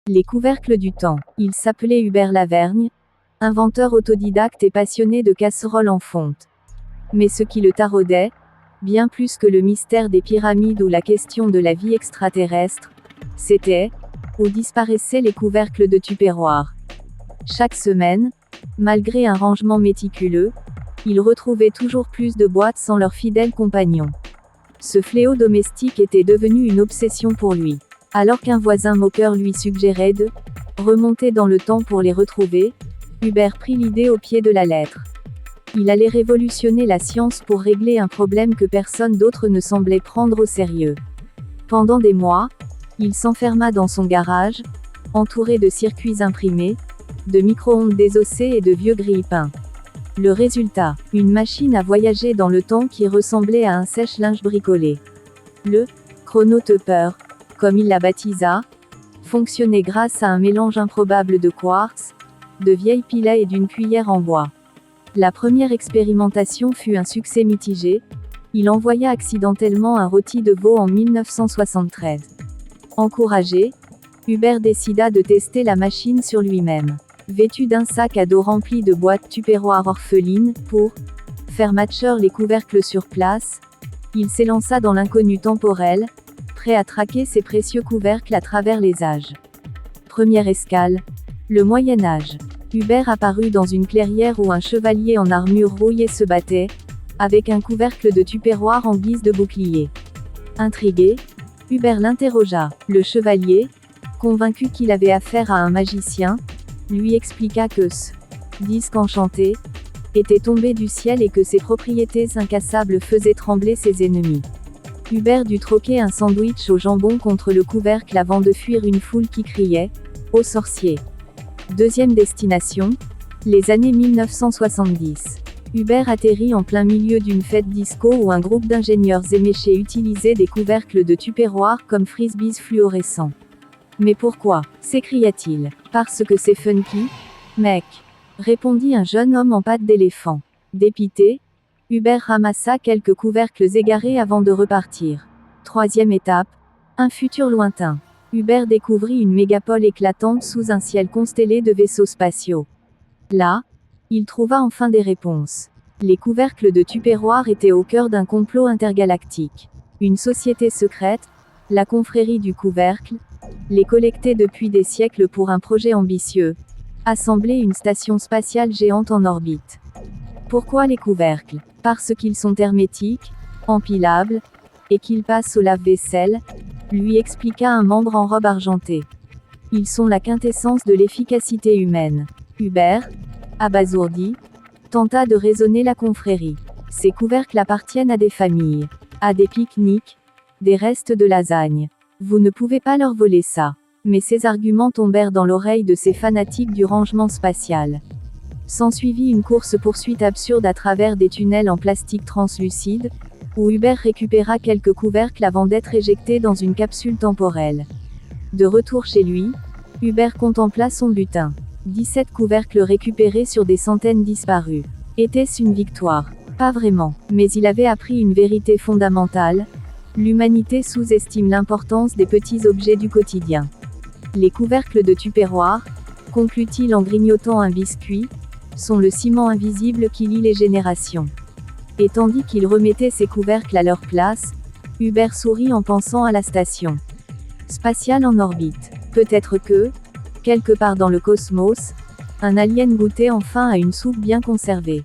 Les couvercles du temps. Il s'appelait Hubert Lavergne, inventeur autodidacte et passionné de casseroles en fonte. Mais ce qui le taraudait, bien plus que le mystère des pyramides ou la question de la vie extraterrestre, c'était où disparaissaient les couvercles de Tupperware. Chaque semaine, malgré un rangement méticuleux, il retrouvait toujours plus de boîtes sans leurs fidèles compagnons. Ce fléau domestique était devenu une obsession pour lui. Alors qu'un voisin moqueur lui suggérait de remonter dans le temps pour les retrouver, Hubert prit l'idée au pied de la lettre. Il allait révolutionner la science pour régler un problème que personne d'autre ne semblait prendre au sérieux. Pendant des mois, il s'enferma dans son garage, entouré de circuits imprimés, de micro-ondes désossés et de vieux grille-pains. Le résultat, une machine à voyager dans le temps qui ressemblait à un sèche-linge bricolé. Le chronotopper, comme il la baptisa, fonctionnait grâce à un mélange improbable de quartz, de vieilles pilets et d'une cuillère en bois. La première expérimentation fut un succès mitigé, il envoya accidentellement un rôti de veau en 1973. Encouragé, Hubert décida de tester la machine sur lui-même. Vêtu d'un sac à dos rempli de boîtes Tupperware orphelines, pour faire matcher les couvercles sur place, il s'élança dans l'inconnu temporel, prêt à traquer ses précieux couvercles à travers les âges. Première escale, le Moyen Âge. Hubert apparut dans une clairière où un chevalier en armure rouillée se battait, avec un couvercle de Tupperware en guise de bouclier. Intrigué, Hubert l'interrogea. Le chevalier, convaincu qu'il avait affaire à un magicien, lui expliqua que ce disque enchanté était tombé du ciel et que ses propriétés incassables faisaient trembler ses ennemis. Hubert dut troquer un sandwich au jambon contre le couvercle avant de fuir une foule qui criait « Ô sorcier !» Deuxième destination, les années 1970. Hubert atterrit en plein milieu d'une fête disco où un groupe d'ingénieurs éméchés utilisait des couvercles de Tupperware comme frisbees fluorescents. Mais pourquoi? S'écria-t-il. Parce que c'est funky, mec, répondit un jeune homme en pattes d'éléphant. Dépité, Hubert ramassa quelques couvercles égarés avant de repartir. Troisième étape, un futur lointain. Hubert découvrit une mégapole éclatante sous un ciel constellé de vaisseaux spatiaux. Là, il trouva enfin des réponses. Les couvercles de Tupperware étaient au cœur d'un complot intergalactique. Une société secrète, la confrérie du couvercle, les collectait depuis des siècles pour un projet ambitieux, assembler une station spatiale géante en orbite. Pourquoi les couvercles? Parce qu'ils sont hermétiques, empilables, et qu'ils passent au lave-vaisselle, lui expliqua un membre en robe argentée. Ils sont la quintessence de l'efficacité humaine. Hubert, abasourdi, tenta de raisonner la confrérie. Ces couvercles appartiennent à des familles, à des pique-niques, des restes de lasagne. Vous ne pouvez pas leur voler ça. Mais ces arguments tombèrent dans l'oreille de ces fanatiques du rangement spatial. S'ensuivit une course-poursuite absurde à travers des tunnels en plastique translucide, où Hubert récupéra quelques couvercles avant d'être éjecté dans une capsule temporelle. De retour chez lui, Hubert contempla son butin. 17 couvercles récupérés sur des centaines disparus. Était-ce une victoire? Pas vraiment, mais il avait appris une vérité fondamentale. L'humanité sous-estime l'importance des petits objets du quotidien. Les couvercles de Tupperware, conclut-il en grignotant un biscuit, sont le ciment invisible qui lie les générations. Et tandis qu'il remettait ses couvercles à leur place, Hubert sourit en pensant à la station spatiale en orbite. Peut-être que, quelque part dans le cosmos, un alien goûtait enfin à une soupe bien conservée.